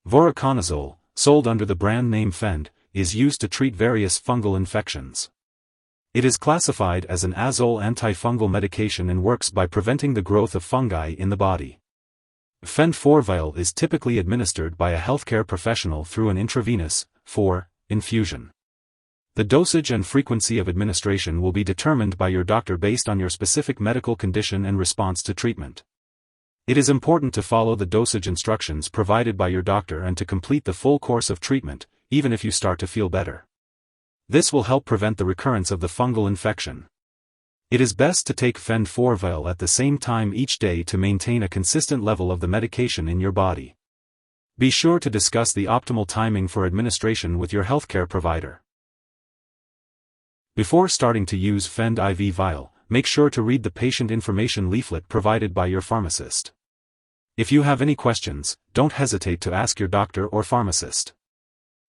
Voriconazole, sold under the brand name Vfend, is used to treat various fungal infections. It is classified as an azole antifungal medication and works by preventing the growth of fungi in the body. Vfend IV Vial is typically administered by a healthcare professional through an intravenous, infusion. The dosage and frequency of administration will be determined by your doctor based on your specific medical condition and response to treatment. It is important to follow the dosage instructions provided by your doctor and to complete the full course of treatment, even if you start to feel better. This will help prevent the recurrence of the fungal infection. It is best to take Vfend IV Vial at the same time each day to maintain a consistent level of the medication in your body. Be sure to discuss the optimal timing for administration with your healthcare provider. Before starting to use Vfend IV Vial, make sure to read the patient information leaflet provided by your pharmacist. If you have any questions, don't hesitate to ask your doctor or pharmacist.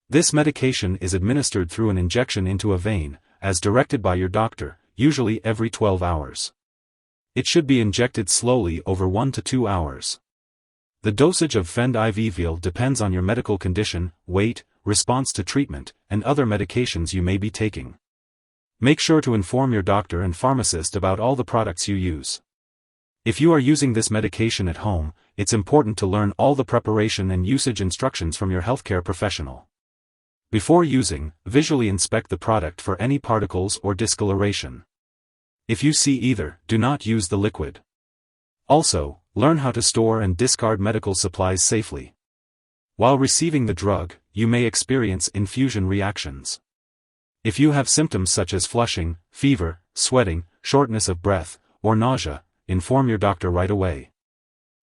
This medication is administered through an injection into a vein, as directed by your doctor, usually every 12 hours. It should be injected slowly over 1 to 2 hours. The dosage of Vfend IV Vial depends on your medical condition, weight, response to treatment, and other medications you may be taking. Make sure to inform your doctor and pharmacist about all the products you use. If you are using this medication at home, it's important to learn all the preparation and usage instructions from your healthcare professional. Before using, visually inspect the product for any particles or discoloration. If you see either, do not use the liquid. Also, learn how to store and discard medical supplies safely. While receiving the drug, you may experience infusion reactions. If you have symptoms such as flushing, fever, sweating, shortness of breath, or nausea, inform your doctor right away.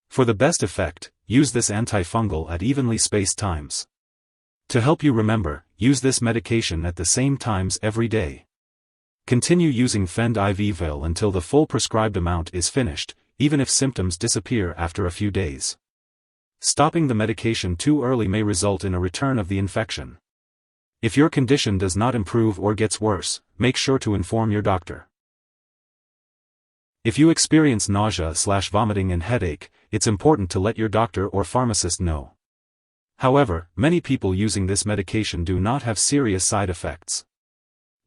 For the best effect, use this antifungal at evenly spaced times. To help you remember, use this medication at the same times every day. Continue using Vfend IV Vial until the full prescribed amount is finished, even if symptoms disappear after a few days. Stopping the medication too early may result in a return of the infection. If your condition does not improve or gets worse, make sure to inform your doctor. If you experience nausea/vomiting and headache, it's important to let your doctor or pharmacist know. However, many people using this medication do not have serious side effects.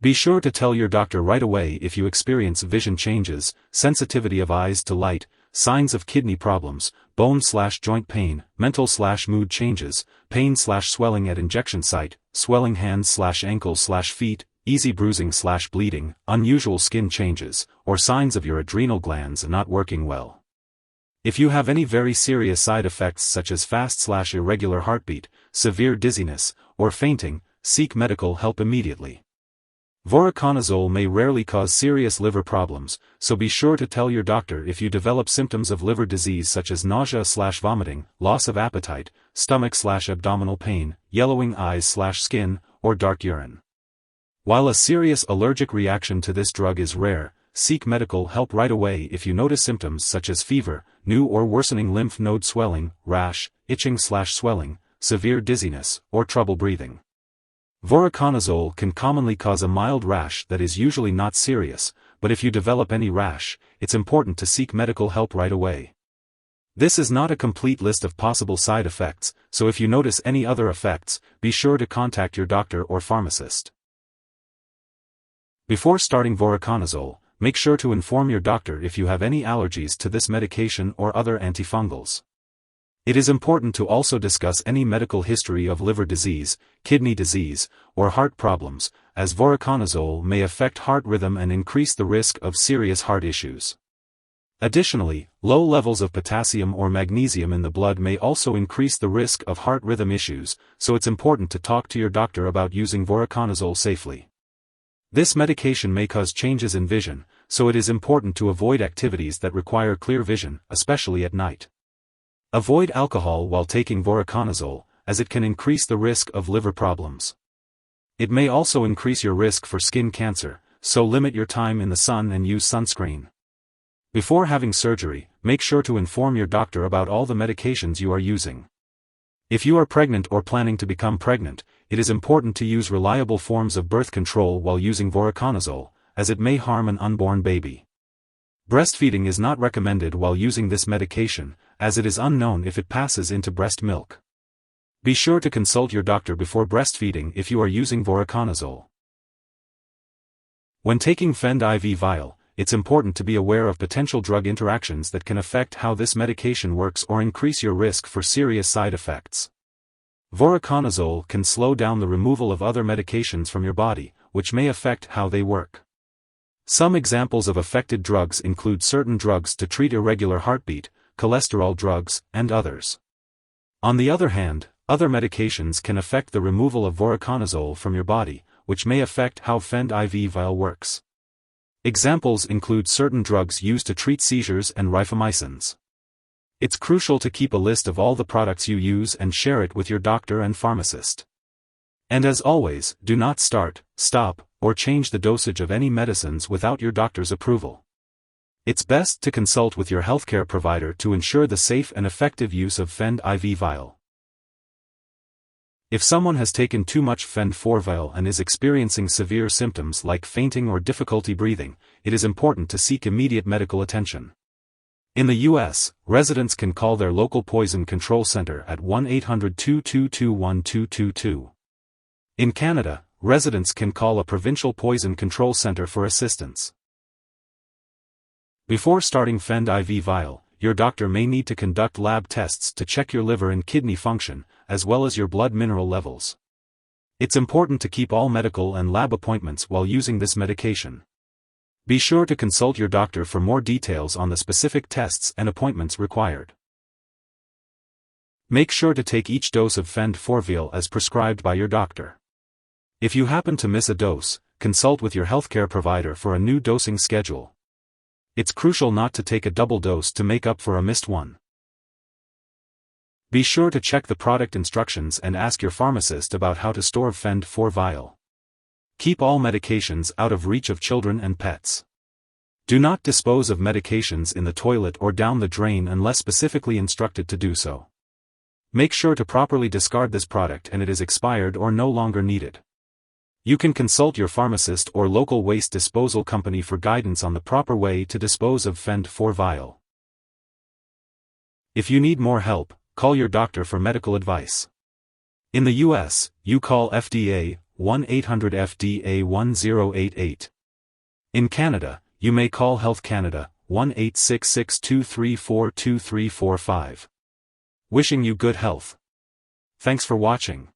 Be sure to tell your doctor right away if you experience vision changes, sensitivity of eyes to light, signs of kidney problems, bone/joint pain, mental/mood changes, pain/swelling at injection site, swelling hands/ankles/feet, easy bruising/bleeding, unusual skin changes, or signs of your adrenal glands not working well. If you have any very serious side effects such as fast/irregular heartbeat, severe dizziness, or fainting, seek medical help immediately. Voriconazole may rarely cause serious liver problems, so be sure to tell your doctor if you develop symptoms of liver disease such as nausea/vomiting, loss of appetite, stomach/abdominal pain, yellowing eyes/skin, or dark urine. While a serious allergic reaction to this drug is rare, seek medical help right away if you notice symptoms such as fever, new or worsening lymph node swelling, rash, itching/swelling, severe dizziness, or trouble breathing. Voriconazole can commonly cause a mild rash that is usually not serious, but if you develop any rash, it's important to seek medical help right away. This is not a complete list of possible side effects, so if you notice any other effects, be sure to contact your doctor or pharmacist. Before starting Voriconazole, make sure to inform your doctor if you have any allergies to this medication or other antifungals. It is important to also discuss any medical history of liver disease, kidney disease, or heart problems, as Voriconazole may affect heart rhythm and increase the risk of serious heart issues. Additionally, low levels of potassium or magnesium in the blood may also increase the risk of heart rhythm issues, so it's important to talk to your doctor about using Voriconazole safely. This medication may cause changes in vision, so it is important to avoid activities that require clear vision, especially at night. Avoid alcohol while taking Voriconazole, as it can increase the risk of liver problems. It may also increase your risk for skin cancer, so limit your time in the sun and use sunscreen. Before having surgery, make sure to inform your doctor about all the medications you are using. If you are pregnant or planning to become pregnant, it is important to use reliable forms of birth control while using Voriconazole, as it may harm an unborn baby. Breastfeeding is not recommended while using this medication, as it is unknown if it passes into breast milk. Be sure to consult your doctor before breastfeeding if you are using voriconazole. When taking Vfend IV Vial, it's important to be aware of potential drug interactions that can affect how this medication works or increase your risk for serious side effects. Voriconazole can slow down the removal of other medications from your body, which may affect how they work. Some examples of affected drugs include certain drugs to treat irregular heartbeat, cholesterol drugs, and others. On the other hand, other medications can affect the removal of voriconazole from your body, which may affect how Vfend IV Vial works. Examples include certain drugs used to treat seizures and rifamycins. It's crucial to keep a list of all the products you use and share it with your doctor and pharmacist. And as always, do not start, stop, or change the dosage of any medicines without your doctor's approval. It's best to consult with your healthcare provider to ensure the safe and effective use of Vfend IV Vial. If someone has taken too much Vfend IV Vial and is experiencing severe symptoms like fainting or difficulty breathing, it is important to seek immediate medical attention. In the U.S., residents can call their local poison control center at 1-800-222-1222. In Canada, residents can call a provincial poison control center for assistance. Before starting Vfend IV Vial, your doctor may need to conduct lab tests to check your liver and kidney function, as well as your blood mineral levels. It's important to keep all medical and lab appointments while using this medication. Be sure to consult your doctor for more details on the specific tests and appointments required. Make sure to take each dose of Vfend IV Vial as prescribed by your doctor. If you happen to miss a dose, consult with your healthcare provider for a new dosing schedule. It's crucial not to take a double dose to make up for a missed one. Be sure to check the product instructions and ask your pharmacist about how to store Vfend IV Vial. Keep all medications out of reach of children and pets. Do not dispose of medications in the toilet or down the drain unless specifically instructed to do so. Make sure to properly discard this product and it is expired or no longer needed. You can consult your pharmacist or local waste disposal company for guidance on the proper way to dispose of Vfend IV Vial. If you need more help, call your doctor for medical advice. In the U.S., you call FDA, 1-800-FDA-1088. In Canada, you may call Health Canada, 1-866-234-2345. Wishing you good health. Thanks for watching.